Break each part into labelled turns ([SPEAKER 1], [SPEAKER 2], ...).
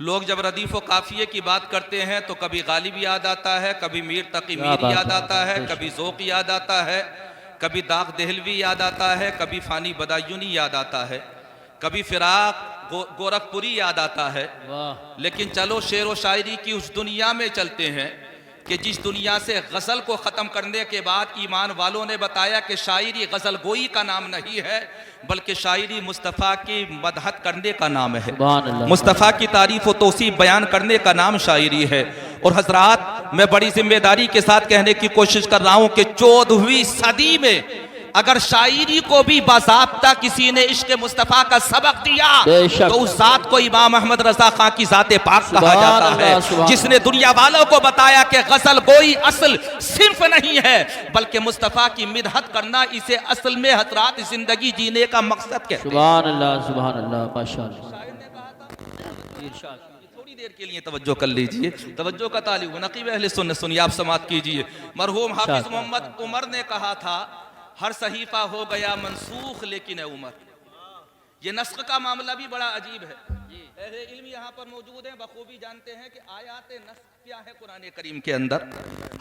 [SPEAKER 1] लोग जब रदीफ़ व काफ़िये की बात करते हैं तो कभी गालिब याद आता है, कभी मीर तकी मीर याद आता है, कभी ज़ौक़ याद आता है, कभी दाग देहलवी याद आता है, कभी फ़ानी बदायूनी याद आता है, कभी फ़िराक गोरखपुरी याद आता है। लेकिन चलो शेर व शायरी की उस दुनिया में चलते हैं कि जिस दुनिया से गज़ल को ख़त्म करने के बाद ईमान वालों ने बताया कि शायरी गज़ल गोई का नाम नहीं है, बल्कि शायरी मुस्तफ़ा की मदहत करने का नाम है। मुस्तफ़ा की तारीफ़ व तौसीफ़ बयान करने का नाम शायरी है। और हज़रात, मैं बड़ी जिम्मेदारी के साथ कहने की कोशिश कर रहा हूँ कि 14वीं सदी में अगर शायरी को भी बाज़ाब्ता किसी ने इश्क़ मुस्तफ़ा का सबक दिया तो उस ज़ात को इमाम अहमद रज़ा खां की ज़ाते पाक कहा जाता है, जिसने दुनिया वालों को बताया कि गज़ल कोई असल सिर्फ नहीं है बल्कि मुस्तफ़ा की मिदहत करना, इसे असल में हज़रात ज़िंदगी जीने का मकसद कहते हैं।
[SPEAKER 2] सुभान अल्लाह, सुभान अल्लाह, माशाअल्लाह।
[SPEAKER 1] थोड़ी देर के लिए तवज्जो कर लीजिए, तवज्जो का तालिब नक़ीब अहले सुन्नत सुनिए, आप समात कीजिए। मरहूम हाफिज़ मोहम्मद उमर ने कहा था, हर सहीफा हो गया मनसूख लेकिन है उमर। ये नस्ख का मामला भी बड़ा अजीब है। अहले इल्म यहाँ पर मौजूद हैं, बखूबी जानते हैं कि आयात नस्ख क्या है कुरान करीम के अंदर।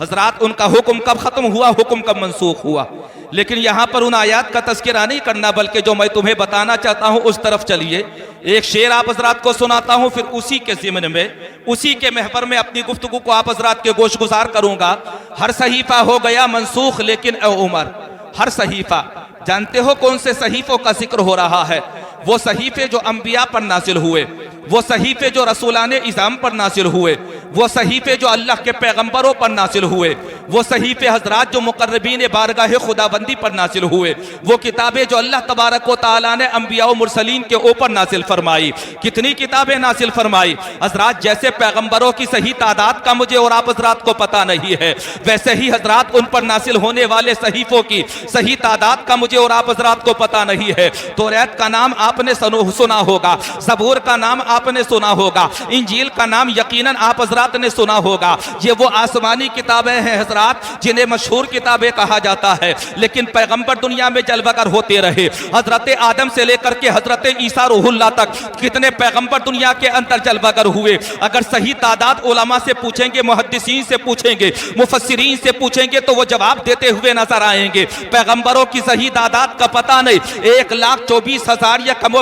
[SPEAKER 1] हजरात, उनका हुक्म कब खत्म हुआ, हुक्म कब मनसूख हुआ, लेकिन यहाँ पर उन आयात का तज़किरा नहीं करना, बल्कि जो मैं तुम्हें बताना चाहता हूँ उस तरफ चलिए। एक शेर आप हजरात को सुनाता हूँ, फिर उसी के ज़िम्न में, उसी के महवर में अपनी गुफ्तगू को आप हजरात के गोश गुजार करूँगा। हर सहीफा हो गया मनसूख लेकिन ए उमर। हर सहीफा, जानते हो कौन से सहीफों का जिक्र हो रहा है? वो सहीफे जो अंबिया पर नाजिल हुए, वो सहीफे जो रसूलाने इज़ाम पर नाजिल हुए, वो सहीफे जो अल्लाह के पैगंबरों पर नाजिल हुए, वो सहीफे हजरात जो मुकर्रबीन बारगाह खुदाबंदी पर नाजिल हुए, वो किताबें जो अल्लाह तबारक व तआला ने अंबिया व मुरसलीन के ऊपर नाजिल फरमाई। कितनी किताबें नाजिल फरमाई हजरात? जैसे पैगंबरों की सही तादाद का मुझे और आप हजरात को पता नहीं है, वैसे ही हजरात उन पर नाजिल होने वाले सहीफों की सही तादाद का मुझे और आप हजरात को पता नहीं है। तौरात का नाम आपने सुना होगा, ज़बूर का नाम आपने सुना होगा, इंजील का नाम यकीनन आप हजरात ने सुना होगा। ये वो आसमानी किताबें हैं हजरात जिन्हें मशहूर किताबें कहा जाता है, लेकिन पैगंबर दुनिया में जलवागर होते रहे। हजरत आदम से लेकर के हजरत ईसा रूहुल्लाह तक कितने पैगंबर दुनिया के अंदर जलवागर हुए। अगर सही तादाद उलमा से पूछेंगे, मुहद्दिसीन से पूछेंगे, मुफस्सिरीन से पूछेंगे तो वो जवाब देते हुए नजर आएंगे। पैगंबरों की सही तादाद का पता नहीं, 1,24,000 या कमो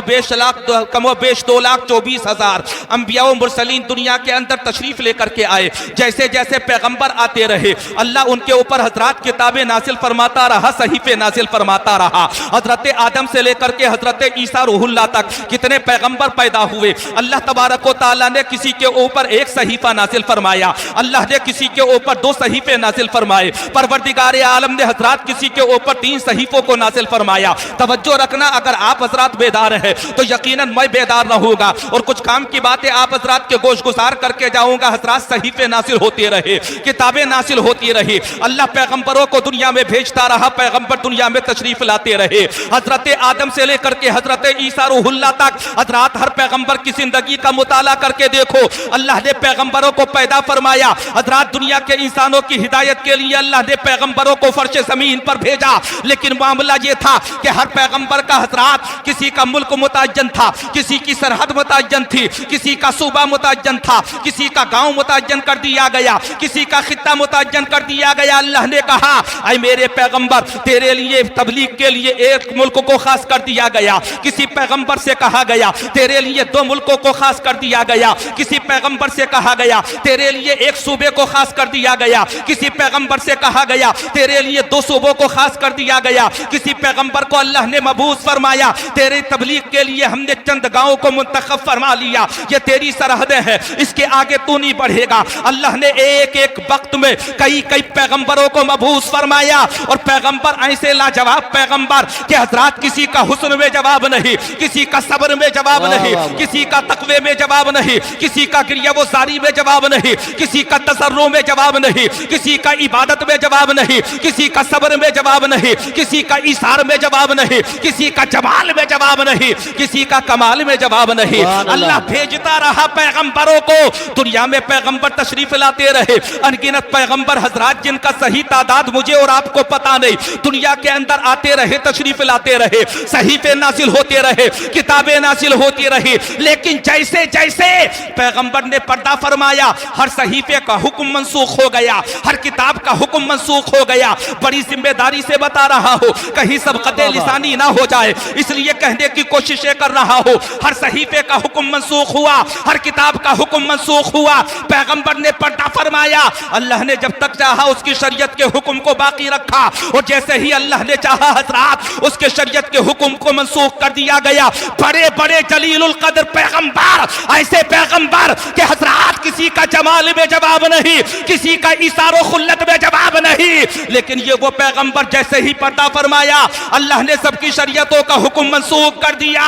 [SPEAKER 1] बेश 2,24,000 अंबिया व मुरसलीन दुनिया के अंदर तशरीफ लेकर के आए। जैसे जैसे पैगंबर आते रहे, अल्लाह उनके ऊपर हजरात किताबें नासिल फरमाता रहा, सहीफे नासिल फरमाता रहा। हजरत आदम से लेकर के हजरत ईसा रूहुल्लाह तक कितने पैगंबर पैदा हुए। अल्लाह तबारक व तआला ने किसी के ऊपर एक सहीफा नासिल फरमाया, अल्लाह ने किसी के ऊपर 2 सहीफे नासिल फरमाए, परवरदिगार आलम ने हजरात किसी के ऊपर 3 सहीफों को नासिल फरमाया। तवज्जो रखना, अगर आप हजरात बेदार हैं तो यकीनन मैं बेदार रहूंगा और कुछ काम की बातें आप हजरात के गोश गुजार करके जाऊंगा। हजरात, सहीफे नासिल होते रहे, किताबें नासिल होती रही, अल्लाह पैगंबरों को दुनिया में भेजता रहा, पैगंबर दुनिया में तशरीफ लाते रहे। हजरत आदम से लेकर के हजरत ईसा रूहुल्लाह तक हजरात हर पैगंबर की जिंदगी का मुताला करके देखो, अल्लाह ने पैगंबरों को पैदा फरमाया। हजरात, दुनिया के इंसानों की हिदायत के लिए अल्लाह ने पैगंबरों को फर्श ज़मीन पर भेजा, लेकिन मामला ये था कि हर पैगंबर का हजरात किसी का मुल्क मुतअय्यन था, किसी की सरहद मुतअय्यन थी, किसी का सूबा मुतअय्यन था, किसी का गांव मुतअय्यन कर दिया गया, किसी का खित्ता मुतअय्यन कर दिया गया। अल्लाह ने कहा, ऐ मेरे पैगंबर, तेरे लिए तबलीग के लिए एक मुल्क को खास कर दिया गया। किसी पैगंबर से कहा गया तेरे लिए 2 मुल्कों को खास कर दिया गया। किसी पैगंबर से कहा गया तेरे लिए एक सूबे को खास कर दिया गया। किसी पैगंबर से कहा गया तेरे लिए 2 सूबों को खास कर दिया गया। किसी पैगंबर को अल्लाह ने मबूस फरमाया, तेरे तबलीग के लिए हमने चंद गांवों को मुंतखब फरमा लिया, ये तेरी सरहदें हैं, इसके आगे तू नहीं बढ़ेगा। अल्लाह ने एक एक वक्त में कई कई पैगंबरों को मबूस फरमाया, और पैगंबर ऐसे लाजवाब पैगंबर कि हजरात किसी का हुस्न में जवाब नहीं, किसी का सब्र में जवाब नहीं, किसी का तकवे में जवाब नहीं, किसी का गिरिया वो जारी में जवाब नहीं, किसी का तसर्रो में जवाब नहीं, किसी का इबादत में जवाब नहीं, किसी का सब्र में जवाब नहीं, किसी का इशार में जवाब नहीं, किसी का जमाल में जवाब नहीं, किसी का कमाल में जवाब नहीं। अल्लाह भेजता रहा पैगंबरों को, दुनिया में पैगंबर तशरीफ लाते रहे, अनगिनत पैगंबर हजरात हजरात जिनका सही तादाद मुझे और आपको पता नहीं, दुनिया के अंदर आते रहे, तशरीफ लाते रहे, सहीफे नाजिल होते रहे, किताबें नाजिल होती रही, लेकिन जैसे जैसे पैगंबर ने पर्दा फरमाया हर सहीफे का हुक्म मंसूख हो गया, हर किताब का हुक्म मंसूख हो गया। बड़ी जिम्मेदारी से बता रहा हूं, कहीं सबकते लिसानी ना हो जाए, इसलिए कहने की कोशिशें कर रहा हूं। हर सहीफे का हुक्म मंसूख हुआ, हर किताब का हुक्म मंसूख हुआ। पैगंबर ने पर्दा फरमाया, अल्लाह ने जब तक चाहा उसकी शरीयत के हुक्म को बाकी रखा, और जैसे ही अल्लाह ने चाहा हजरात उसके शरीयत के हुक्म को मंसूख कर दिया गया। बड़े बड़े जलीलुल कद्र पैगंबर, ऐसे पैगंबर के हजरात किसी का जमाल में जवाब नहीं, किसी का इशारो खुल्लत में जवाब नहीं, लेकिन ये वो पैगंबर जैसे ही पर्दा फरमाया अल्लाह ने सबकी शरीयतों का हुक्म मंसूख कर दिया।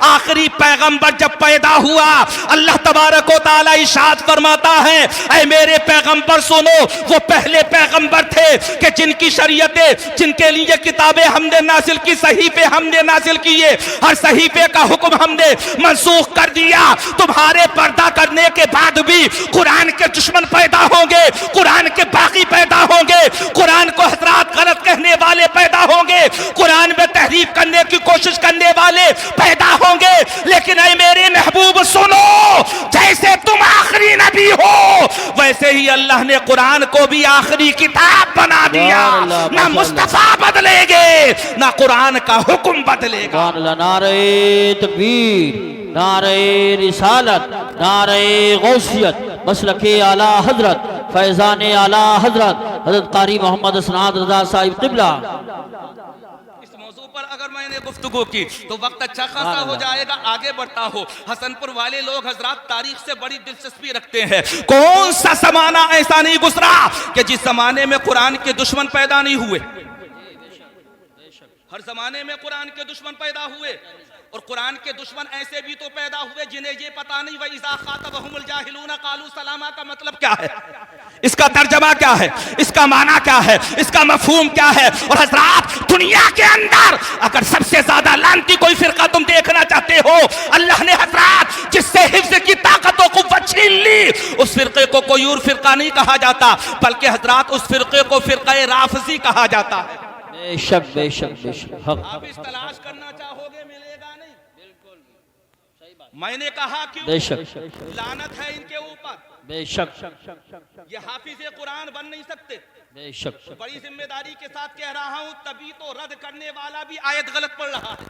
[SPEAKER 1] आखिरी पैगंबर जब पैदा हुआ, अल्लाह तबारक व तआला इरशाद फरमाता है, ऐ मेरे पैगंबर सुनो, वो पहले पैगंबर थे कि जिनकी शरीयतें, जिनके लिए किताबें हमने नाजिल की, सहीफे हमने नाजिल किए, हर सहीफे का हुक्म हमने मंसूख कर दिया। तुम्हारे पर्दा करने के बाद भी कुरान के दुश्मन पैदा होंगे, कुरान के बागी पैदा होंगे, कुरान को हजरात गलत कहने वाले पैदा होंगे, कुरान में तहरीफ करने की कोशिश करने वाले पैदा होंगे, लेकिन ऐ मेरे महबूब सुनो, जैसे तुम आखिरी नबी हो वैसे ही अल्लाह ने कुरान को भी आखिरी किताब बना दिया। ना मुस्तफा बदलेंगे, ना कुरान का हुक्म बदलेगा।
[SPEAKER 2] नारे तकबीर, नारे रिसालत, नारे गौसियत, मसलके आला हजरत, फैजान आला हजरत हजरत कारी मोहम्मद असनाद रजा साहिब क़िबला।
[SPEAKER 1] इस मौजू पर अगर मैंने गुफ्तगू की तो वक्त अच्छा खासा हो जाएगा, आगे बढ़ता हो। हसनपुर वाले लोग हजरात तारीख से बड़ी दिलचस्पी रखते हैं। कौन सा जमाना ऐसा नहीं गुजरा कि जिस जमाने में कुरान के दुश्मन पैदा नहीं हुए। हर जमाने में कुरान के दुश्मन पैदा हुए, और कुरान के दुश्मन ऐसे भी तो पैदा हुए जिन्हें ये पता नहीं वह इज़ा खातबहुमुल जाहिलूना क़ालू सलामा का मतलब क्या है, इसका तर्जमा क्या है, इसका माना क्या है, इसका मफहूम क्या है। और हजरात दुनिया के अंदर अगर सबसे ज्यादा लानती कोई फिरका तुम देखना चाहते हो, अल्लाह ने हजरात जिससे हिफ्ज़ की ताकत और कुव्वत छीन ली, उस फिरके को कोई और फिरका नहीं कहा जाता, बल्कि हजरात उस फिरके को फिरक़े राफ़िज़ी कहा जाता है।
[SPEAKER 2] बेशक बेशक बेशक,
[SPEAKER 1] आप इस तलाश करना चाहोगे मिलेगा नहीं। बिल्कुल सही बात। मैंने कहा क्यों
[SPEAKER 2] बेशक
[SPEAKER 1] लानत है इनके ऊपर,
[SPEAKER 2] बेशक
[SPEAKER 1] ये हाफिज़े कुरान बन नहीं सकते।
[SPEAKER 2] बेशक
[SPEAKER 1] बड़ी जिम्मेदारी के साथ कह रहा हूँ, तभी तो रद्द करने वाला भी आयत गलत पढ़ रहा है,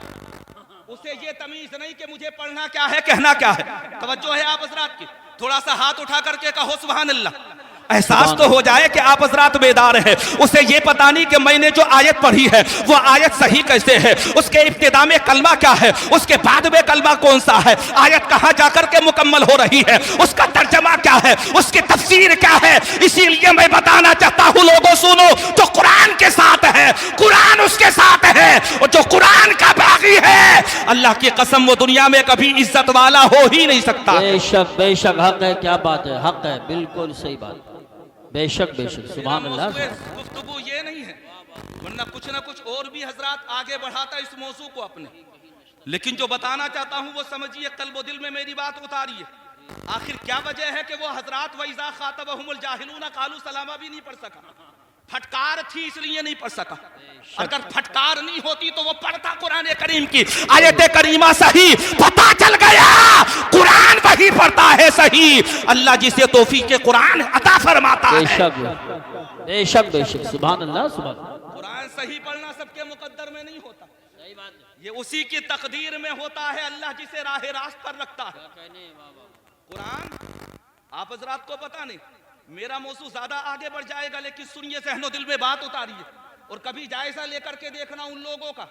[SPEAKER 1] उसे ये तमीज नहीं कि मुझे पढ़ना क्या है, कहना क्या है। तवज्जो है आप हजरात की, थोड़ा सा हाथ उठा करके कहो सुभान अल्लाह। एहसास तो हो जाए कि आप हजरात बेदार हैं। उसे ये पता नहीं कि मैंने जो आयत पढ़ी है वो आयत सही कैसे है, उसके इब्तिदा में कलमा क्या है, उसके बाद में कलमा कौन सा है, आयत कहाँ जाकर के मुकम्मल हो रही है, उसका तर्जमा क्या है, उसकी तफसीर क्या है। इसीलिए मैं बताना चाहता हूँ लोगों सुनो, जो कुरान के साथ है कुरान उसके साथ है, और जो कुरान का बागी है अल्लाह की कसम वो दुनिया में कभी इज्जत वाला हो ही नहीं सकता।
[SPEAKER 2] बेशक बेशक, हक है, क्या बात है, हक है, बिल्कुल सही बात। बेशक बेशक, सुभान अल्लाह।
[SPEAKER 1] गुफ्तगू ये नहीं है, वरना कुछ ना कुछ और भी हजरात आगे बढ़ाता इस मौजू को अपने, लेकिन जो बताना चाहता हूँ वो समझिए, कल्बो दिल में मेरी बात उतारिए। आखिर क्या वजह है कि वो हजरात व इज़ा खातबहुमुल जाहिलूना क़ालू सलामा भी नहीं पढ़ सका। फटकार थी इसलिए नहीं पढ़ सका, अगर फटकार नहीं होती तो वो पढ़ता कुरान करीम की आयत करीमा सही, पता चल गया कुरान वही पढ़ता है सही। अल्लाह जिसे तौफीक कुरान अता फरमाता है।
[SPEAKER 2] बेशक बेशक बेशक, सुभान अल्लाह सुभान।
[SPEAKER 1] कुरान सही पढ़ना सबके मुकद्दर में नहीं होता,
[SPEAKER 2] सही बात है,
[SPEAKER 1] ये उसी की तकदीर में होता है, अल्लाह जिसे राह रास्त पर रखता है। कुरान आप हजरात को पता नहीं, मेरा मौजू ज्यादा आगे बढ़ जाएगा, लेकिन सुनिए, ज़हनो दिल में बात उतारिए और कभी जायजा लेकर के देखना उन लोगों का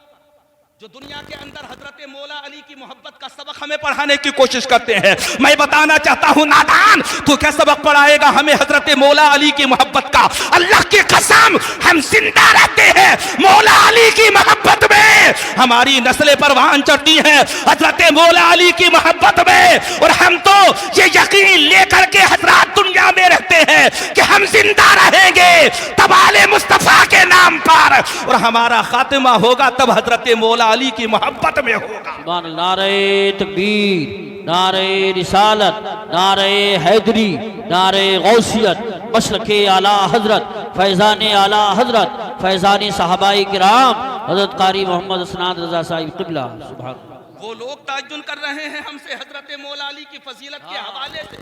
[SPEAKER 1] जो दुनिया के अंदर हजरत मौला अली की मोहब्बत का सबक हमें पढ़ाने की कोशिश करते हैं। मैं बताना चाहता हूँ नादान, तू क्या सबक पढ़ाएगा हमें हजरत मौला अली की मोहब्बत का। अल्लाह की कसम हम जिंदा रहते हैं मौला अली की मोहब्बत में, हमारी नस्लें परवान चढ़ती हैं हजरत मौला अली की मोहब्बत में, और हम तो ये यकीन लेकर के हजरात दुनिया में रहते हैं कि हम जिंदा रहेंगे तबाले मुस्तफा के नाम पर, और हमारा खात्मा होगा तब हजरत मौला अली की मोहब्बत में होगा।
[SPEAKER 2] नारे तकबीर, नारे रिसालत, नारे हैदरी, नारे गौसियत, मसलके आला हजरत फैज़ान आला हजरत फैज़ान सहाबाई किराम हजरत कारी मोहम्मद असनाद रजा साहिब क़िबला। सुभान
[SPEAKER 1] वो लोग ताज्जुब कर रहे हैं हमसे हजरत मौला अली की फजीलत के हवाले से,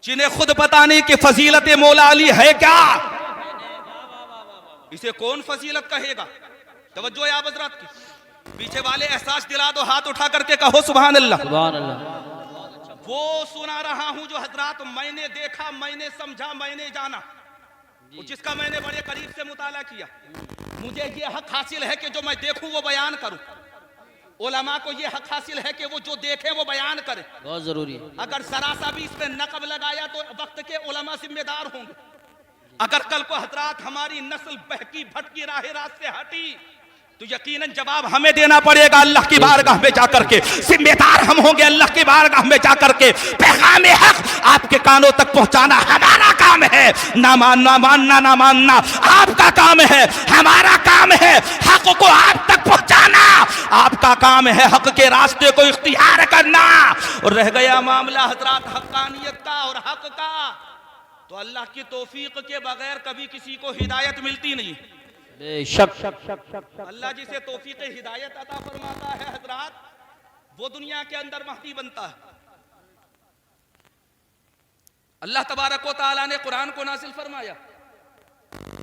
[SPEAKER 1] जिन्हें खुद पता नहीं कि फजीलत मौला अली है क्या, इसे कौन फजीलत कहेगा। तवज्जो है आप हजरात की, पीछे वाले एहसास दिला दो, हाथ उठा करके कहो सुभान अल्लाह।
[SPEAKER 2] सुभान अल्लाह।
[SPEAKER 1] वो सुना रहा हूं जो हजरात मैंने देखा, मैंने समझा, मैंने जाना, जिसका मैंने बड़े करीब से मुताला किया। मुझे ये हक हासिल है कि जो मैं देखूं वो बयान करूं, उलमा को ये हक हासिल है कि वो जो देखे वो बयान करे।
[SPEAKER 2] बहुत जरूरी है।
[SPEAKER 1] अगर सरासा भी इसमें नकब लगाया तो वक्त के उलमा जिम्मेदार होंगे। अगर कल को हजरात हमारी नस्ल बहकी भटकी राह रात से हटी तो यकीनन जवाब हमें देना पड़ेगा अल्लाह की बारगाह में जाकर के, जिम्मेदार हम होंगे अल्लाह की बारगाह में जाकर के। पैगाम हक आपके कानों तक पहुंचाना हमारा काम है, ना मानना मानना ना मानना आपका काम है, हमारा काम है हक को आप तक पहुंचाना, आपका काम है हक के रास्ते को इख्तियार करना। और रह गया मामला हजरात हक्कानियत का और हक का, तो अल्लाह की तौफीक के बगैर कभी किसी को हिदायत मिलती नहीं।
[SPEAKER 2] बेशक
[SPEAKER 1] अल्लाह जिसे तौफीक हिदायत अता फरमाता है हजरात, वो दुनिया के अंदर महदी बनता है। अल्लाह तबारक व तआला ने कुरान को नाजिल फरमाया।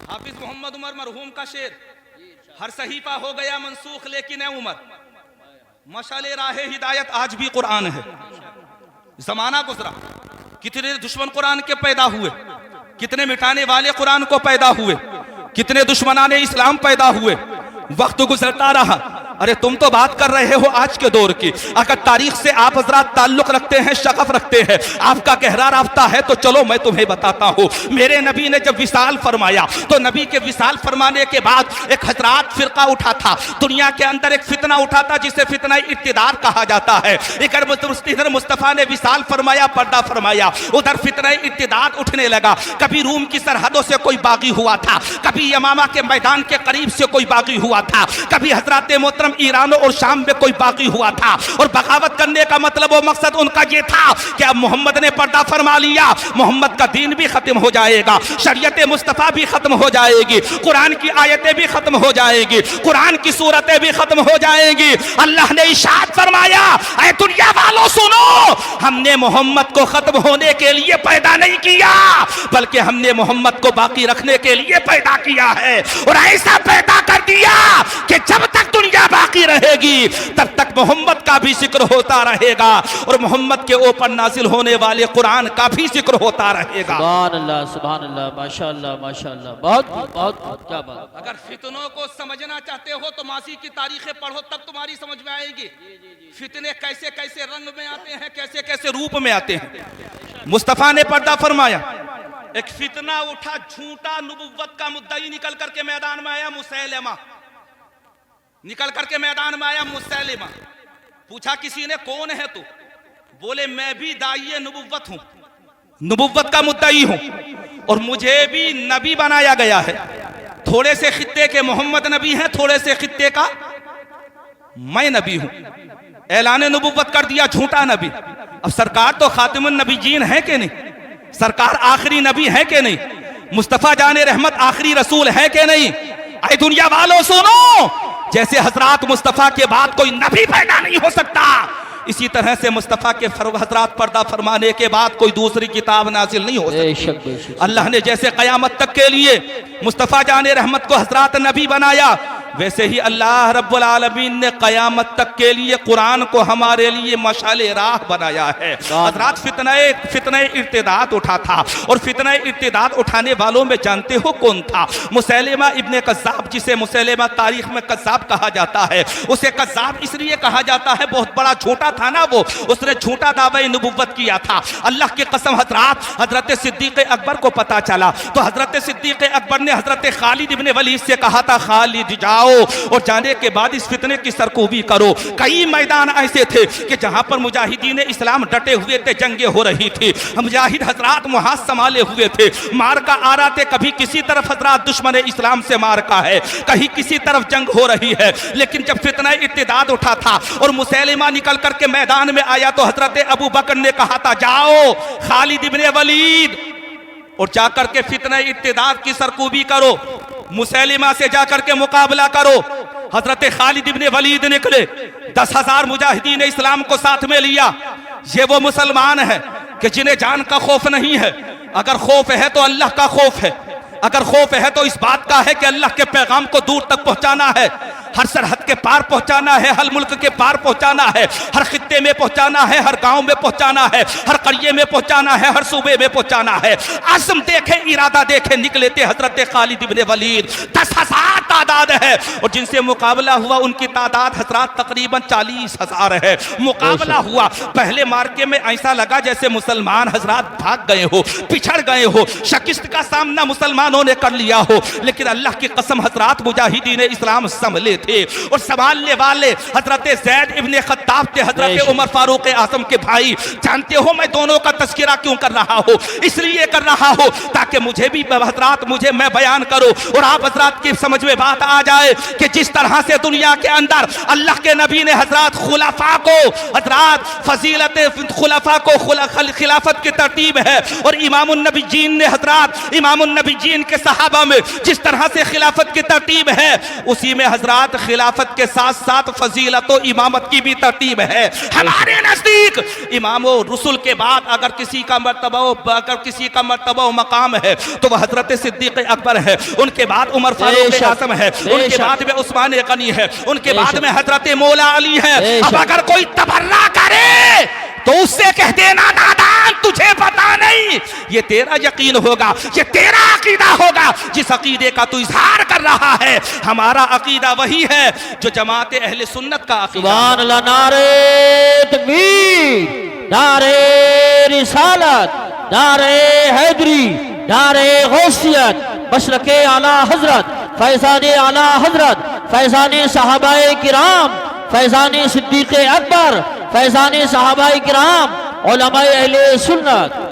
[SPEAKER 1] हाफिज मोहम्मद उमर मरहूम का शेर, हर सहीफा हो गया मंसूख लेकिन है उमर, मशाले राह हिदायत आज भी कुरान है। जमाना गुजरा, कितने दुश्मन कुरान के पैदा हुए, कितने मिटाने वाले कुरान को पैदा हुए, कितने दुश्मनाने इस्लाम पैदा हुए, वक्त गुजरता रहा। अरे तुम तो बात कर रहे हो आज के दौर की, अगर तारीख से आप हजरात ताल्लुक रखते हैं, शगफ रखते हैं, आपका गहरा राब्ता है, तो चलो मैं तुम्हें बताता हूँ। मेरे नबी ने जब विसाल फरमाया तो नबी के विसाल फरमाने के बाद एक हजरात फिरका उठा था, दुनिया के अंदर एक फितना उठा था जिसे फितना इक्तिदार कहा जाता है। इधर मुस्तफ़ा ने विसाल फरमाया, पर्दा फरमाया, उधर फितना इक्तिदार उठने लगा। कभी रूम की सरहदों से कोई बागी हुआ था, कभी यमामा के मैदान के करीब से कोई बागी हुआ था, कभी हजरात मोहतरम ईरान और शाम में कोई बाकी हुआ था। और बगावत करने का मतलब और मकसद उनका ये था कि अब मोहम्मद ने पर्दा फरमा लिया, मोहम्मद का दीन भी खत्म हो जाएगा, शरीयत मुस्तफा भी खत्म हो जाएगी, कुरान की आयतें भी खत्म हो जाएगी, कुरान की सूरतें भी खत्म हो जाएगी। अल्लाह ने इरशाद फरमाया, ऐ दुनिया वालों सुनो, हमने मोहम्मद को खत्म होने के लिए पैदा नहीं किया, बल्कि हमने मोहम्मद को बाकी रखने के लिए पैदा किया है। और ऐसा पैदा कर दिया कि जब तक दुनिया बाकी रहेगी तब तक मोहम्मद का भी जिक्र होता रहेगा और मोहम्मद के ऊपर नाजिल होने वाले कुरान का भी जिक्र होता रहेगा।
[SPEAKER 2] सुभान अल्लाह, माशाअल्लाह माशाअल्लाह, बहुत बहुत क्या बात।
[SPEAKER 1] अगर फितनों को समझना चाहते हो तो माजी की तारीखें पढ़ो, तब तुम्हारी समझ में आएगी फितने कैसे कैसे रंग में आते हैं, कैसे कैसे रूप में आते हैं। मुस्तफा ने पर्दा फरमाया, एक फितना उठा, झूठा नबुव्वत का मुद्दई निकल करके मैदान में आया, मुसैलिमा निकल करके मैदान में आया। मुसैलिमा पूछा किसी ने, कौन है तू? बोले मैं भी दाइए नबुव्वत हूं, नबुव्वत का मुद्दई हूं और मुझे भी नबी बनाया गया है। थोड़े से खित्ते के मोहम्मद नबी हैं, थोड़े से खित्ते का मैं नबी हूं। ऐलान नबुव्वत कर दिया, झूठा नबी। अब सरकार तो खातिमुन नबीयीन है कि नहीं? सरकार आखिरी नबी है कि नहीं? मुस्तफा जाने रहमत आखिरी रसूल है कि नहीं? ऐ दुनिया वालों सुनो, जैसे हजरात मुस्तफा के बाद कोई नबी पैदा नहीं हो सकता, इसी तरह से मुस्तफा के हजरात पर्दा फरमाने के बाद कोई दूसरी किताब नाजिल नहीं हो सकती। अल्लाह ने जैसे कयामत तक के लिए मुस्तफा जाने रहमत को हजरात नबी बनाया, वैसे ही अल्लाह रब्बुल आलमीन ने कयामत तक के लिए कुरान को हमारे लिए मशाले राह बनाया है। हजरात फितने इर्तिदाद उठा था और फितने इर्तिदाद उठाने वालों में जानते हो कौन था? मुसैलिमा इब्ने कज़्ज़ाब, जिसे मुसैलिमा तारीख में कज़्ज़ाब कहा जाता है। उसे कज़्ज़ाब इसलिए कहा जाता है, बहुत बड़ा झूठा था ना वो, उसने झूठा दावे नबुव्वत किया था। अल्लाह की कसम हजरात, हजरत सिद्दीक़ अकबर को पता चला तो हजरत सिद्दीक़ अकबर ने हजरत खालिद इब्ने वलीद से कहा था, खालिद जाओ और जाने के बाद इस फितने की सरकोबी करो। कई मैदान ऐसे थे कि जहां पर मुजाहिदीन इस्लाम डटे हुए थे, जंगे हो रही थी, मुजाहिद हजरात मुहाज संभाले हुए थे, मार का आ रहा थे, कभी किसी तरफ हजरात दुश्मन इस्लाम से मार का है, कहीं किसी तरफ जंग हो रही है। लेकिन जब फितना इर्तिदाद उठा था और मुसैलिमा निकल करके मैदान में आया तो हजरत अबू बकर ने कहा था, जाओ खालिद इब्ने वलीद और जाकर के फितने इत्तेदाद की सरकूबी करो, मुसैलिमा से जाकर के मुकाबला करो। हजरत खालिद इब्ने वलीद निकले, 10,000 मुजाहिदीन इस्लाम को साथ में लिया। ये वो मुसलमान है कि जिन्हें जान का खौफ नहीं है। अगर खौफ है तो अल्लाह का खौफ है, अगर खौफ है तो इस बात का है कि अल्लाह के पैगाम को दूर तक पहुंचाना है, हर सरहद के पार पहुंचाना है, हर मुल्क के पार पहुंचाना है, हर खित्ते में पहुंचाना है, हर गांव में पहुंचाना है, हर करिए में पहुंचाना है, हर सूबे में पहुंचाना है। आज़म देखे, इरादा देखे, निकले थे हजरत खालिद इब्ने वलीद। 10,000 तादाद है और जिनसे मुकाबला हुआ उनकी तादाद हजरात तकरीबन 40,000 है। मुकाबला हुआ, पहले मार्के में ऐसा लगा जैसे मुसलमान हजरात भाग गए हो, पिछड़ गए हो, शिकस्त का सामना मुसलमानों ने कर लिया हो। लेकिन अल्लाह की कसम हजरात मुजाहिदीन इस्लाम संभले थे और संभालने वाले हजरत ज़ैद इब्ने खत्ताब थे, हजरत उमर फारूक आज़म के भाई। जानते हो मैं दोनों का तस्करा क्यों कर रहा हूँ? इसलिए कर रहा हूँ ताकि मुझे भी हजरात मैं बयान करूँ और आप हजरात की समझ में बात आ जाए कि जिस तरह से दुनिया के अंदर अल्लाह के नबी ने हजरात खुलाफा को, हजरात फजीलत खुलाफा को खिलाफत की तरतीब है और इमामुन नबीजीन ने हजरात इमामुन नबीजीन के सहाबा में जिस तरह से खिलाफत की तरतीब है, उसी में हजरात खिलाफत के साथ साथ फजीलत और इमामत की भी तरतीब है। हमारे नजदीक इमाम रसूल के बाद अगर किसी का मर्तबा मकाम है तो वह हजरत सिद्दीक अकबर है, उनके बाद उमर फारूक आज़म है, उनके बाद में उस्मान गनी है, उनके बाद में हजरत मौला अली है। अब अगर कोई तबर्रा करे तो उससे कह देना नादान, तुझे पता नहीं। ये तेरा यकीन होगा, ये तेरा अकीदा होगा जिस अकीदे का तू इजहार कर रहा है। हमारा अकीदा वही है जो जमात अहले सुन्नत का अकीदा।
[SPEAKER 2] सुभान अल्लाह, नारे तकबीर, नारे रिसालत, नारे हैदरी, नारे गौसियत, मशरके आला हजरत, फैज़ाने आला हजरत, फैज़ाने सहाबाए किराम, फैज़ाने सिद्दीक़ अकबर, फैज़ाने सहाबाए किराम, उलमाए अहले सुन्नत।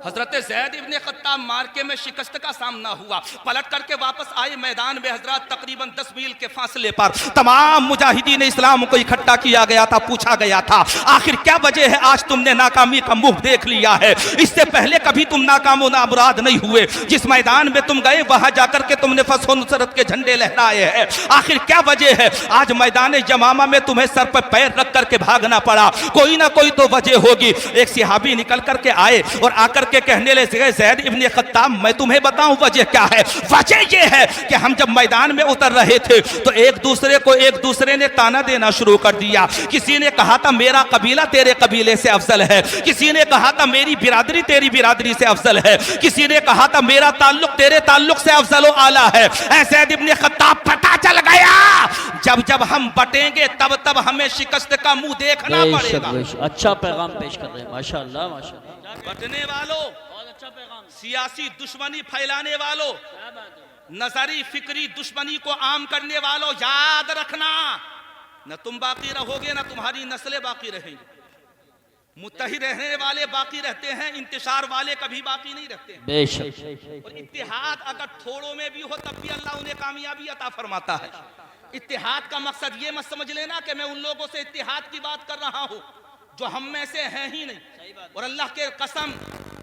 [SPEAKER 1] हजरत ज़ैद इब्ने खत्ताब मार्के में शिकस्त का सामना हुआ, पलट करके वापस आए मैदान में। हजरत तकरीबन 10 मील के फासले पर तमाम मुजाहिदीन इस्लाम को इकट्ठा किया गया था, पूछा गया था आखिर क्या वजह है आज तुमने नाकामी का मुंह देख लिया है? इससे पहले कभी तुम नाकाम नामुराद नहीं हुए। जिस मैदान में तुम गए वहां जाकर के तुमने फस्ह नुसरत के झंडे लहराए हैं। आखिर क्या वजह है आज मैदान जमामा में तुम्हें सर पर पैर रख करके भागना पड़ा? कोई ना कोई तो वजह होगी। एक सिहाबी निकल करके आए और आकर के कहने लगे, ज़ैद इब्ने खत्ताब मैं तुम्हें बताऊं वजह क्या है? वजह यह है कि हम जब मैदान में उतर रहे थे तो एक दूसरे ने ताना देना शुरू कर दिया। किसी ने कहा था मेरा कबीला तेरे कबीले से अफजल है, किसी ने कहा था मेरी बिरादरी तेरी बिरादरी से अफजल है, किसी ने कहा था मेरा ताल्लुक तेरे ताल्लुक से अफजल आला है। ज़ैद इब्ने खत्ताब पता चल गया जब जब हम बटेंगे तब तब हमें शिकस्त का मुंह देखना पड़ेगा।
[SPEAKER 2] अच्छा पैगाम पेश कर रहे हैं, माशाअल्लाह माशाअल्लाह।
[SPEAKER 1] बटने वालों, सियासी दुश्मनी फैलाने वालों, नजरी फिक्री दुश्मनी को आम करने वालों, याद रखना न तुम बाकी रहोगे न तुम्हारी नस्लें बाकी रहेंगी। मुत्तहिद रहने वाले बाकी रहते हैं, इंतशार वाले कभी बाकी नहीं रहते हैं।
[SPEAKER 2] बेशक।
[SPEAKER 1] और इत्तिहाद अगर थोड़ों में भी हो तब भी अल्लाह उन्हें कामयाबी अता फरमाता है। इत्तिहाद का मकसद ये मत समझ लेना कि मैं उन लोगों से इत्तिहाद की बात कर रहा हूँ जो हम में से हैं ही नहीं। और अल्लाह के कसम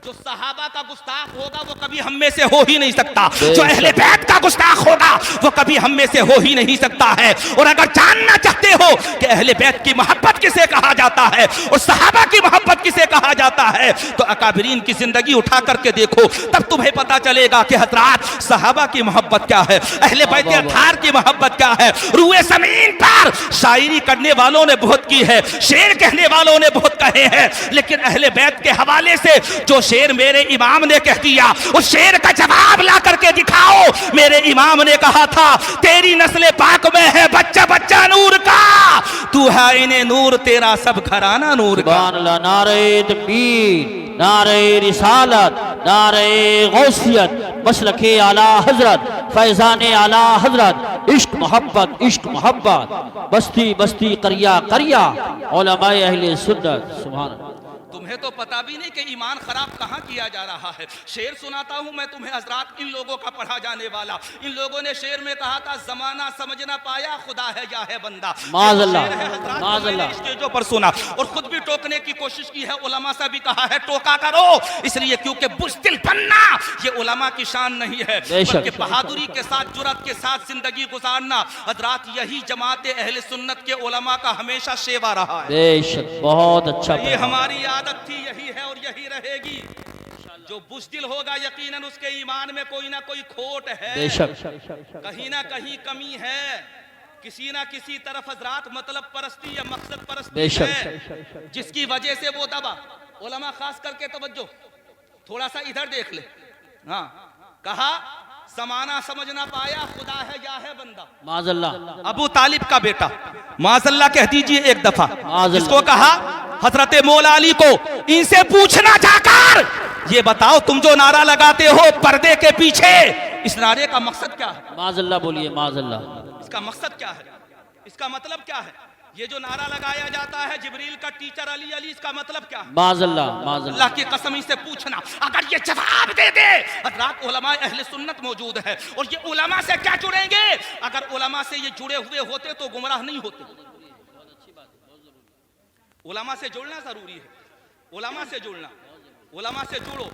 [SPEAKER 1] जो सहाबा का गुस्ताख होगा वो कभी हम में से हो ही नहीं सकता, जो अहले बैत का गुस्ताख होगा वो कभी हम में से हो ही नहीं सकता है। और अगर जानना चाहते हो कि अहले बैत की मोहब्बत किसे कहा जाता है और सहाबा की मोहब्बत किसे कहा जाता है तो अकाबरीन की जिंदगी उठा करके देखो, तब तुम्हें पता चलेगा कि हजरात सहाबा की मोहब्बत क्या है, अहले बैत अतार की मोहब्बत क्या है। रूए जमीन पर शायरी करने वालों ने बहुत की है, शेर कहने वालों ने बहुत कहे हैं, लेकिन अहले बैत के हवाले से जो शेर मेरे इमाम ने कह दिया उस शेर का जवाब ला करके दिखाओ। मेरे इमाम ने कहा था तेरी नस्ल पाक में है बच्चा बच्चा नूर का, तू है इन्हें नूर तेरा सब घराना नूर का।
[SPEAKER 2] नारे तकबीर, नारे रिसालत, नारे गौसियत, मसलके आला हजरत, फैज़ाने आला हजरत, इश्क मोहब्बत, इश्क मोहब्बत, बस्ती बस्ती करिया करिया, उलमाए अहले सुन्नत। सुभान अल्लाह।
[SPEAKER 1] तुम्हें तो पता भी नहीं कि ईमान खराब कहाँ किया जा रहा है। शेर सुनाता हूँ मैं तुम्हें हजरात, इन लोगों का पढ़ा जाने वाला। इन लोगों ने शेर में कहा था जमाना समझ ना पाया खुदा है या है बंदा।
[SPEAKER 2] माज़अल्लाह
[SPEAKER 1] स्टेजों पर सुना और खुद भी टोकने की कोशिश की है। उलमा से भी कहा है टोका करो, इसलिए क्योंकि बुज़दिल बनना ये उलमा की शान नहीं है, बल्कि बहादुरी के साथ, जुर्रत के साथ जिंदगी गुजारना। हजरात यही जमात अहले सुन्नत के उलमा का हमेशा शेवा रहा है।
[SPEAKER 2] बेशक, बहुत अच्छा।
[SPEAKER 1] ये हमारी आदत थी, यही है और यही रहेगी। जो बुज़दिल होगा यकीनन उसके ईमान में कोई ना कोई खोट है,
[SPEAKER 2] बेशक,
[SPEAKER 1] कहीं ना कहीं कमी है, किसी ना किसी तरफ हजरात मतलब परस्ती या मकसद परस्ती है, जिसकी वजह से वो दबा। उलमा खास करके तवज्जो, थोड़ा सा इधर देख ले। हाँ, कहा ज़माना समझ ना पाया खुदा है या है बंदा।
[SPEAKER 2] माज़अल्लाह
[SPEAKER 1] अबू तालिब का बेटा, माज़अल्लाह कह दीजिए एक दफा।
[SPEAKER 2] माज़अल्लाह।
[SPEAKER 1] इसको कहा हजरत मौला अली को, इनसे पूछना जाकर, ये बताओ तुम जो नारा लगाते हो पर्दे के पीछे, इस नारे का मकसद क्या है?
[SPEAKER 2] माज़अल्लाह बोलिए, माज़अल्लाह।
[SPEAKER 1] इसका मकसद क्या है? इसका मतलब क्या है? ये जो नारा लगाया जाता है जिब्रील का टीचर अली अली, इसका मतलब क्या है?
[SPEAKER 2] माज़अल्लाह, माज़अल्लाह।
[SPEAKER 1] अल्लाह की कसम से पूछना, अगर ये जवाब दे दे, हज़रात उलमा अहले सुन्नत मौजूद है और ये उलमा से क्या जुड़ेंगे? अगर उलमा से ये जुड़े हुए होते तो गुमराह नहीं होते। उलमा से जुड़ना जरूरी है, उलमा से जुड़ना, उलमा से जुड़ो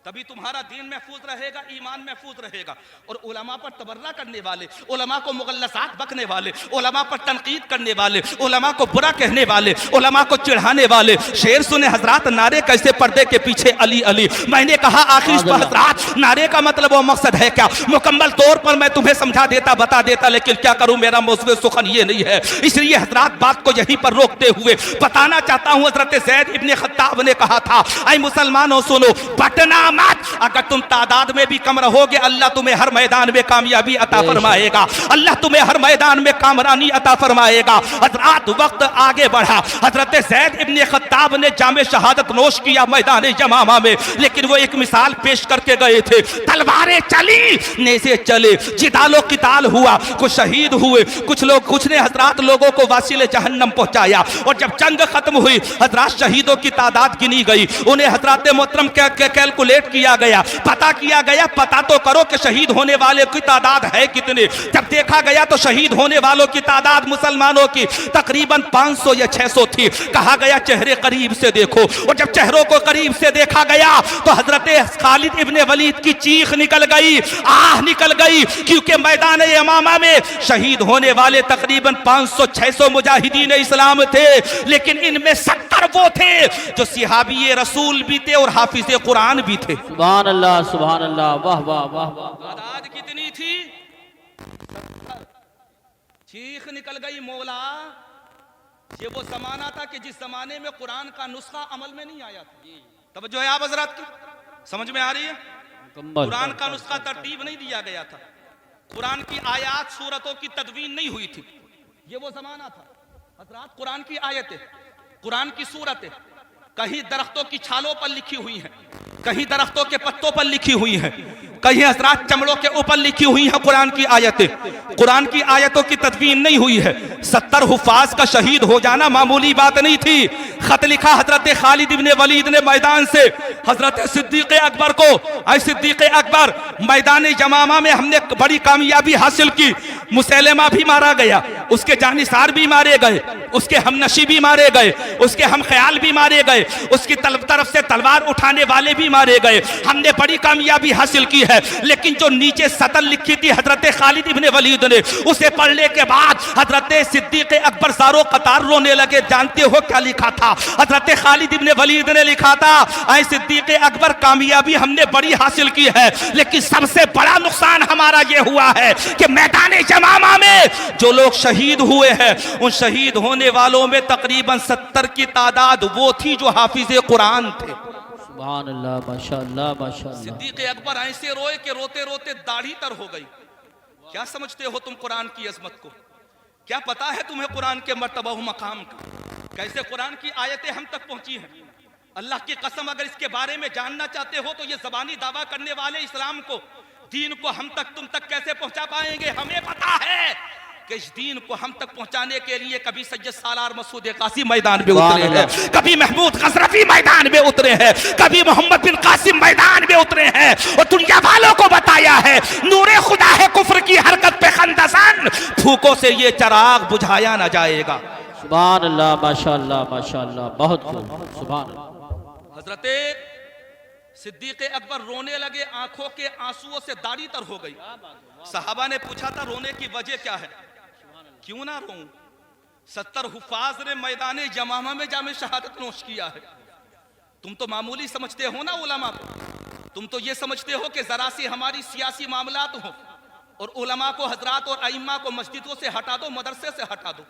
[SPEAKER 1] तभी तुम्हारा दीन महफूज रहेगा, ईमान महफूज रहेगा। और उलमा पर तबर्रा करने वाले, उलमा को मुगल्लसात बकने वाले, उलमा पर तनकीद करने वाले, उलमा को बुरा कहने वाले, उलमा को चिढ़ाने वाले, शेर सुने हजरात नारे कैसे पर्दे के पीछे अली अली। मैंने कहा आखिर इस पर हजरात नारे का मतलब वो मकसद है क्या? मुकम्मल तौर पर मैं तुम्हें समझा देता, बता देता, लेकिन क्या करूं, मेरा मौज़ू सुखन ये नहीं है। इसलिए हजरात बात को यहीं पर रोकते हुए बताना चाहता हूं, हजरत ज़ैद इब्ने खत्ताब ने कहा था, ऐ मुसलमानों सुनो, बटना मत, अगर तुम तादाद में भी कम रहोगे अल्लाह तुम्हें हर मैदान में कामयाबी अता फरमाएगा, अल्लाह तुम्हें हर मैदान में कामरानी अता फरमाएगा। हजरात वक्त आगे बढ़ा, हजरत ज़ैद इब्ने खत्ताब ने जामे शहादत नोश किया मैदान जमामा में, लेकिन वो एक मिसाल पेश करके गए थे। तलवारें चली, नेज़े चले, जिदालो किताल हुआ, कुछ शहीद हुए, कुछ ने हजरात लोगों को वासिल जहन्नम पहुंचाया। और जब जंग खत्म हुई हजरात शहीदों की तादाद गिनी गई, उन्हें हजरात मोहतरम कैलकुलेट किया गया, पता किया गया, पता तो करो कि शहीद होने वाले की तादाद है कितने। जब देखा गया तो शहीद होने वालों की तादाद मुसलमानों की तकरीबन 500 या 600 थी। कहा गया चेहरे करीब से देखो, और जब चेहरों को करीब से देखा गया तो हजरत खालिद इब्ने वलीद की चीख निकल गई, आह निकल गई, क्योंकि मैदान यमामा में शहीद होने वाले तकरीबन 500-600 मुजाहिदीन इस्लाम थे, लेकिन इनमें 70 वो थे जो सिहाबी रसूल भी थे और हाफिज कुरान भी थे।
[SPEAKER 2] सुभान अल्लाह, सुभान अल्लाह, वाह वाह वाह वाह।
[SPEAKER 1] तादाद कितनी थी? चीख निकल गई मौला। ये वो जमाना था कि जिस जमाने में कुरान का नुस्खा अमल में नहीं आया था। तवज्जो है आप हजरात की, समझ में आ रही है? कुरान का नुस्खा तरतीब नहीं दिया गया था, कुरान की आयात सूरतों की तदवीन नहीं हुई थी। ये वो जमाना था हजरात, कुरान की आयतें, कुरान की सूरतें कहीं दरख्तों की छालों पर लिखी हुई हैं, कहीं दरख्तों के पत्तों पर लिखी हुई हैं, कहीं हजरात चमड़ों के ऊपर लिखी हुई हैं कुरान की आयतें। कुरान की आयतों की तदवीन नहीं हुई है। 70 हुफाज का शहीद हो जाना मामूली बात नहीं थी। खत लिखा हजरत खालिद इब्ने वलीद ने मैदान से हजरत सिद्दीक अकबर को, ऐ सिद्दीक अकबर, मैदान जमामा में हमने बड़ी कामयाबी हासिल की, मुसैलमा भी मारा गया, उसके जानिसार भी मारे गए, उसके हमनशी भी मारे गए, उसके हम ख्याल भी मारे गए, उसकी तरफ से तलवार उठाने वाले भी मारे गए, हमने बड़ी कामयाबी हासिल की है। लेकिन जो नीचे सतर लिखी थी हजरत खालिद इब्ने वलीद ने, उसे पढ़ने के बाद हजरत सिद्दीक अकबर सारो कतार रोने लगे। जानते हो क्या लिखा था? हजरत खालिद इब्ने वलीद ने लिखा था, ऐ सिद्दीक अकबर, कामयाबी हमने बड़ी हासिल की है, लेकिन सबसे बड़ा नुकसान हमारा ये हुआ है कि मैदान जमामा में जो लोग शहीद हुए हैं, उन शहीद होने वालों में तकरीबन 70 की तादाद वो थी जो हाफिज कुरान थे।
[SPEAKER 2] सुभान अल्लाह, माशाअल्लाह, माशाअल्लाह।
[SPEAKER 1] सिद्दीक अकबर ऐसे रोए कि रोते रोते दाढ़ी तर हो गई। क्या समझते हो तुम कुरान की अजमत को? क्या पता है तुम्हें कुरान के मर्तबा मकाम का? कैसे कुरान की आयतें हम तक पहुंची हैं? अल्लाह की कसम, अगर इसके बारे में जानना चाहते हो तो ये ज़बानी दावा करने वाले इस्लाम को, दीन को हम तक तुम तक कैसे पहुंचा पाएंगे? हमें पता है कि इस दीन को हम तक पहुंचाने के लिए कभी सैयद सालार मसूद कासिम मैदान में उतरे हैं, कभी महमूद गजनफी मैदान में उतरे हैं, कभी मोहम्मद बिन कासिम मैदान में उतरे हैं और दुनिया वालों को बताया है नूरे खुदा है कुफ्र की हरकत पे खंदसन, फूकों से ये चराग बुझाया ना जाएगा।
[SPEAKER 2] सुभान अल्लाह, माशाअल्लाह माशाअल्लाह, बहुत खूब, सुभान अल्लाह।
[SPEAKER 1] हजरते सिद्दीक अकबर रोने लगे, आंखों के आंसुओं से दाढ़ी तर हो गई। सहाबा ने पूछा था रोने की वजह क्या है, क्यों ना रोऊं? 70 हुफाज ने मैदान जमामा में जामे शहादत नोश किया है। तुम तो मामूली समझते हो ना उलमा को, तुम तो ये समझते हो कि जरा सी हमारी सियासी मामलात हो और उलमा को, हजरात और अइम्मा को मस्जिदों से हटा दो, मदरसे से हटा दो,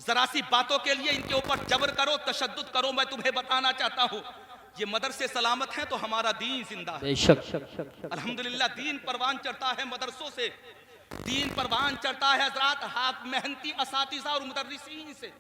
[SPEAKER 1] जरा सी बातों के लिए इनके ऊपर जबर करो, तशद्दुद करो। मैं तुम्हें बताना चाहता हूँ ये मदरसे सलामत हैं तो हमारा दीन जिंदा है।
[SPEAKER 2] बेशक
[SPEAKER 1] अल्हम्दुलिल्लाह दीन परवान चढ़ता है मदरसों से, दीन परवान चढ़ता है हजरात हाथ मेहनती असातिज़ा और मुदर्रिसीन से।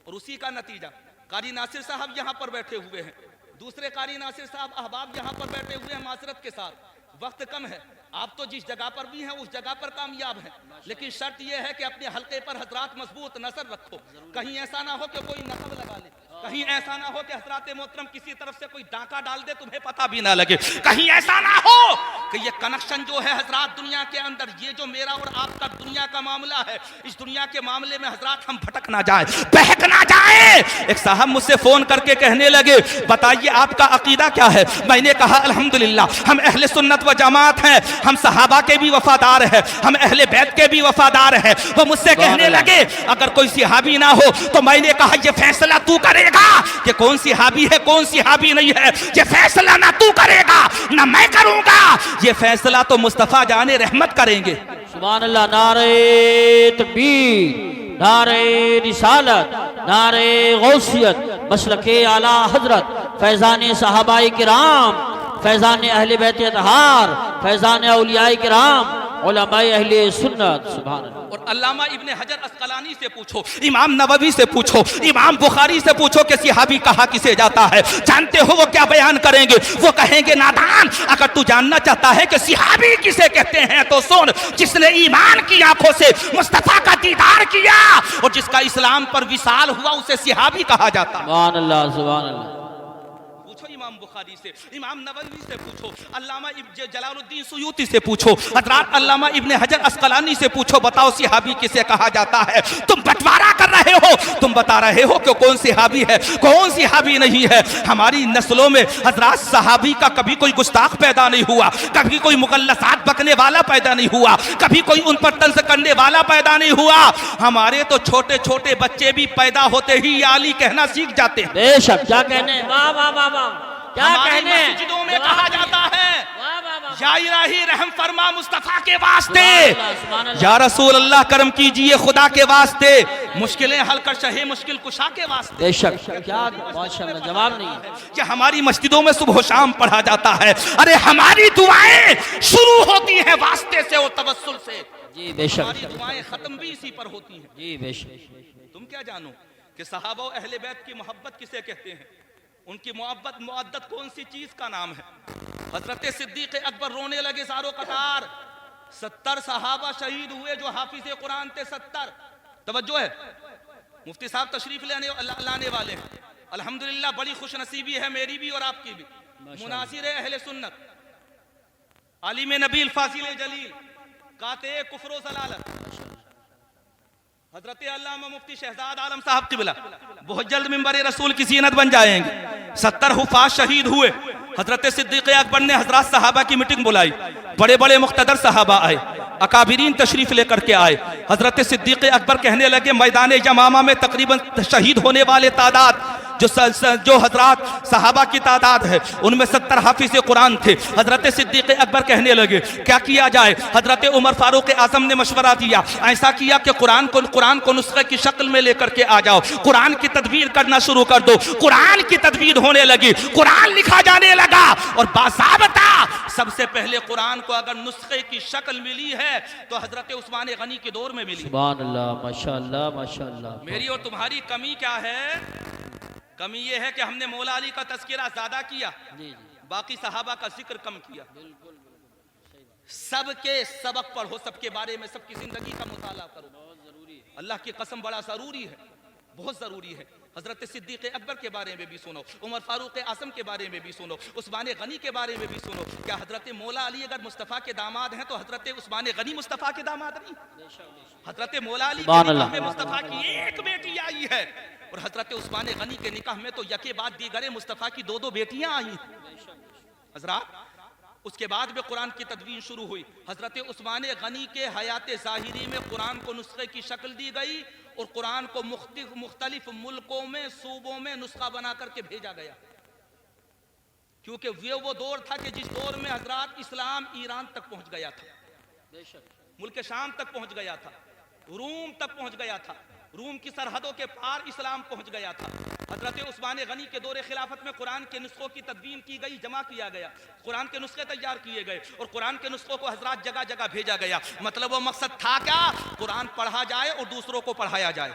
[SPEAKER 1] और उसी का नतीजा कारी नासिर साहब यहाँ पर बैठे हुए हैं, दूसरे कारी नासिर साहब अहबाब यहाँ पर बैठे हुए हैं। मासरत के साथ वक्त कम है, आप तो जिस जगह पर भी हैं उस जगह पर कामयाब हैं, लेकिन शर्त यह है कि अपने हल्के पर हजरात मजबूत नजर रखो। कहीं ऐसा ना हो कि कोई नकब लगा ले, कहीं ऐसा ना हो कि हजरात मोहतरम किसी तरफ से कोई डाका डाल दे तुम्हें पता भी ना लगे, कहीं ऐसा ना हो कि ये कनेक्शन जो है हजरात दुनिया के अंदर, ये जो मेरा और आपका दुनिया का मामला है, इस दुनिया के मामले में हजरात हम भटक ना जाए, बहक ना जाए। एक साहब मुझसे फोन करके कहने लगे बताइए आपका अकीदा क्या है। मैंने कहा अल्हम्दुलिल्लाह हम अहले सुन्नत व जमात हैं, हम सहाबा के भी वफादार हैं, हम अहले बैत के भी वफादार हैं। वो मुझसे कहने लगे अगर कोई सिहाबी ना हो तो मैंने कहा ये फैसला तू करेगा कि कौन सिहाबी है कौन सिहाबी नहीं है, ये फैसला ना तू करेगा ना मैं करूंगा, ये फैसला तो मुस्तफा जाने रहमत करेंगे।
[SPEAKER 2] सुभान अल्लाह। नारे तकबीर, नारे रिसालत, नारे गौसियत, मसलके आला हजरत, फैजान सहाबाए किराम, फैजान अहले बैत अतहार, फैजान औलियाए किराम, उलमाए अहले सुन्नत। सुभान अल्लाह।
[SPEAKER 1] और अल्लामा इब्ने हजर अस्कलानी से पूछो, इमाम नववी से पूछो, इमाम बुखारी से पूछो कि सिहाबी कहा किसे जाता है। जानते हो वो क्या बयान करेंगे? वो कहेंगे नादान, अगर तू जानना चाहता है कि सिहाबी किसे कहते हैं तो सुन, जिसने ईमान की आंखों से मुस्तफा का दीदार किया और जिसका इस्लाम पर विसाल हुआ उसे सिहाबी कहा जाता है।
[SPEAKER 2] सुभान अल्लाह, सुभान अल्लाह।
[SPEAKER 1] पूछो इमाम बुखारी से, इमाम नववी से पूछो, अल्लामा जलालुद्दीन सुयूती से पूछो, हजरत अल्लामा इब्ने हजर अस्कलानी से पूछो, बताओ सिहाबी किसे कहा जाता है। तुम बंटवारा कर रहे हो, तुम बता रहे हो कि कौन सिहाबी है कौन सिहाबी नहीं है। हमारी नस्लों में हजरत सहाबी का कभी कोई गुस्ताख पैदा नहीं हुआ, कभी कोई मुगल्लसात बकने वाला पैदा नहीं हुआ, कभी कोई उन पर तंज करने वाला पैदा नहीं हुआ। हमारे तो छोटे छोटे बच्चे भी पैदा होते ही या अली कहना सीख जाते हैं।
[SPEAKER 2] बेशक, क्या कहने, वाह वाह वाह वाह, क्या कहने।
[SPEAKER 1] मस्जिदों में कहा जाता है या इलाही रहम फरमा मुस्तफा के वास्ते, या रसूल अल्लाह करम कीजिए खुदा के वास्ते, मुश्किलें हल कर शहे मुश्किल कुशा के वास्ते।
[SPEAKER 2] बेशक, क्या माशाअल्लाह, जवाब नहीं है
[SPEAKER 1] कि हमारी मस्जिदों में सुबह शाम पढ़ा जाता है। अरे हमारी दुआएं शुरू होती हैं वास्ते से और तवस्सुल से।
[SPEAKER 2] जी बेशक,
[SPEAKER 1] हमारी दुआएं खत्म भी इसी पर होती हैं।
[SPEAKER 2] जी बेशक।
[SPEAKER 1] तुम क्या जानो कि सहाबा और अहले बैत की मोहब्बत किसे कहते हैं, उनकी मोहब्बत मुअद्दत कौन सी चीज का नाम है। हजरत सिद्दीक अकबर रोने लगे सारो कतार। 70 सहाबा शहीद हुए जो हाफिज कुरान थे। 70 तवज्जो है, मुफ्ती साहब तशरीफ लाने वाले हैं। अल्हम्दुलिल्लाह बड़ी खुश नसीबी है मेरी भी और आपकी भी। मुनासिर अहले सुन्नत, आलिम नबील फासिल जलील, काते कुफ्र ज़लालत हजरत अल्लामा मुफ्ती शहजाद आलम साहब क़िबला बहुत जल्द मिंबर रसूल की ज़ीनत बन जाएंगे। 70 हुफ़ाज़ शहीद हुए। हजरत सिद्दीक़ अकबर ने हजरत सहाबा की मीटिंग बुलाई, बड़े बड़े मुक़्तदर सहाबा आए, अकाबिरीन तशरीफ लेकर के आए। हजरत सिद्दीक़ अकबर कहने लगे मैदान जमामा में तकरीबन शहीद होने वाले तादाद जो हजरात सहाबा की तादाद है उनमें 70 हाफिज़ कुरान थे। हजरत सिद्दीक़ अकबर कहने लगे क्या किया जाए। हजरत उमर फारूक आज़म ने मशवरा दिया, ऐसा किया कि कुरान को नुस्खे की शक्ल में लेकर के आ जाओ, कुरान की तदबीर करना शुरू कर दो। कुरान की तदबीर होने लगी, कुरान लिखा जाने लगा और बाज़ाबता सबसे पहले कुरान को अगर नुस्खे की शक्ल मिली है तो हजरत उस्मान गनी के दौर में मिली।
[SPEAKER 2] सुभान अल्लाह, माशाअल्लाह माशाअल्लाह।
[SPEAKER 1] मेरी और तुम्हारी कमी क्या है? कमी ये है कि हमने मौला अली का तज़किरा ज़्यादा किया, बाकी सहाबा का जिक्र कम किया। सबके सबक पढ़ो, सबके बारे में, सबकी जिंदगी का मुताला करो। अल्लाह की कसम बड़ा ज़रूरी है, बहुत ज़रूरी है। हज़रत सिद्दीक़ अकबर के बारे में भी सुनो, उमर फारूक आज़म के बारे में भी सुनो, उस्मान गनी के बारे में भी सुनो। क्या हज़रत मौला अली अगर मुस्तफ़ा के दामाद हैं तो हज़रत उस्मान गनी मुस्तफ़ा के दामाद नहीं? हज़रत मौला अली के निकाह में मुस्तफ़ा की एक बेटी आई है और हज़रत उस्मान गनी के निकाह में तो यके बाद दीगरे मुस्तफ़ा की दो दो बेटियां आई। हज़रात उसके बाद में कुरान की तदवीन शुरू हुई। हज़रत उस्मान गनी के हयात ज़ाहिरी में कुरान को नुस्खे की शक्ल दी गई और कुरान को मुख्तलिफ मुल्कों में, सूबों में नुस्खा बना करके भेजा गया, क्योंकि वो दौर था कि जिस दौर में हज़रात इस्लाम ईरान तक पहुंच गया था, मुल्क शाम तक पहुंच गया था, रूम तक पहुंच गया था, रूम की सरहदों के पार इस्लाम पहुंच गया था। हज़रत उस्मान गनी के दौरे खिलाफत में कुरान के नुस्खों की तदवीन की गई, जमा किया गया, कुरान के नुस्खे तैयार किए गए और कुरान के नुस्खों को हज़रात जगह जगह भेजा गया। मतलब वो मकसद था क्या? कुरान पढ़ा जाए और दूसरों को पढ़ाया जाए।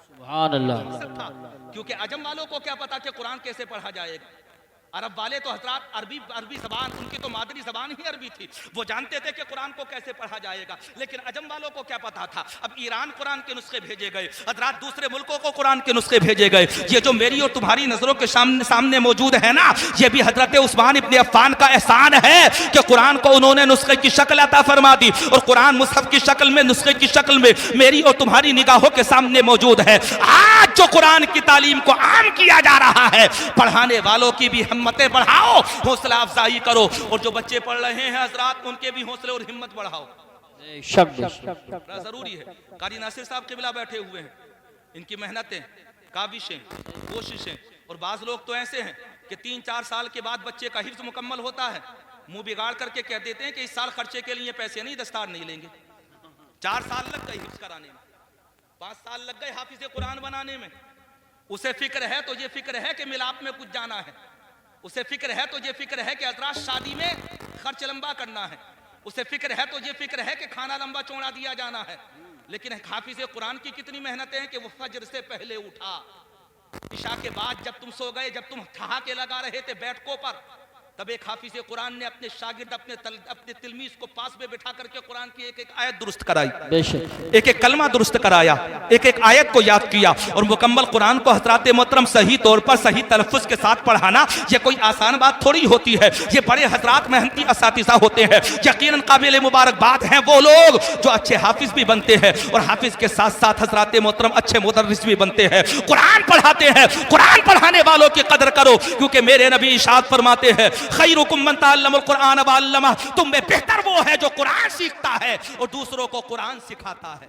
[SPEAKER 2] सुभान अल्लाह।
[SPEAKER 1] मकसद था, क्योंकि अजम वालों को क्या पता कि कुरान कैसे पढ़ा जाएगा। अरब वाले तो हज़रात अरबी ज़बान, उनकी तो मादरी ज़बान ही अरबी थी, वो जानते थे कि कुरान को कैसे पढ़ा जाएगा। लेकिन अजम वालों को क्या पता था। अब ईरान कुरान के नुस्खे भेजे गए, हज़रात दूसरे मुल्कों को कुरान के नुस्खे भेजे गए। ये जो मेरी और तुम्हारी नज़रों के सामने मौजूद है ना, ये भी हज़रत उस्मान इब्न अफ़्फ़ान का एहसान है कि कुरान को उन्होंने नुस्खे की शक्ल अता फरमा दी और कुरान मुसहफ़ की शक्ल में, नुस्खे की शक्ल में मेरी और तुम्हारी निगाहों के सामने मौजूद है। आज जो कुरान की तालीम को आम किया जा रहा है, पढ़ाने वालों की भी हिम्मतें बढ़ाओ, हौसला अफजाई करो, और जो बच्चे पढ़ रहे हैं हज़रात उनके भी हौसले और हिम्मत बढ़ाओ। जरूरी है। कारी नासिर साहब क़िबला बैठे हुए हैं, इनकी मेहनतें, काविशें, कोशिशें, और बाज़ लोग तो ऐसे हैं कि 3-4 साल के बाद बच्चे का हिफ्ज़ मुकम्मल होता है, मुंह बिगाड़ करके कह देते हैं कि इस साल खर्चे के लिए पैसे नहीं, दस्तार नहीं लेंगे। 4 साल लग गए हिफ्ज़ कराने में, 5 साल लग गए हाफिज़ कुरान बनाने में। उसे फिक्र है तो ये फिक्र है कि मिलाप में कुछ जाना है, उसे फिक्र है तो ये फिक्र है कि हज़रात शादी में खर्च लंबा करना है, उसे फिक्र है तो ये फिक्र है कि खाना लंबा चौड़ा दिया जाना है। लेकिन हाफिज़ कुरान की कितनी मेहनतें हैं कि वो फजर से पहले उठा, इशा के बाद जब तुम सो गए, जब तुम ठहाके लगा रहे थे बैठकों पर, तब एक हाफिज़ कुरान ने अपने शागिर्द, अपने तिलमीज़ को पास में बिठा करके कुरान की एक एक आयत दुरुस्त कराई, एक एक कलमा दुरुस्त कराया, एक एक आयत को याद किया, और मुकम्मल कुरान को हज़रात मोहतरम सही तौर पर सही तलफ़्फ़ुज़ के साथ पढ़ाना ये कोई आसान बात थोड़ी होती है। ये बड़े हज़रात मेहनती असातिज़ा होते हैं। यकीनन काबिल मुबारकबाद हैं वो लोग जो अच्छे हाफिज़ भी बनते हैं और हाफिज़ के साथ साथ हज़रात मोहतरम अच्छे मुदर्रिस भी बनते हैं, कुरान पढ़ाते हैं। कुरान पढ़ाने वालों की कदर करो, क्योंकि मेरे नबी इरशाद फरमाते हैं, खैरुकुम मन तअल्लमल कुरान व अल्लमा, तुम में बेहतर वो है जो कुरान सीखता है और दूसरों को कुरान सिखाता है।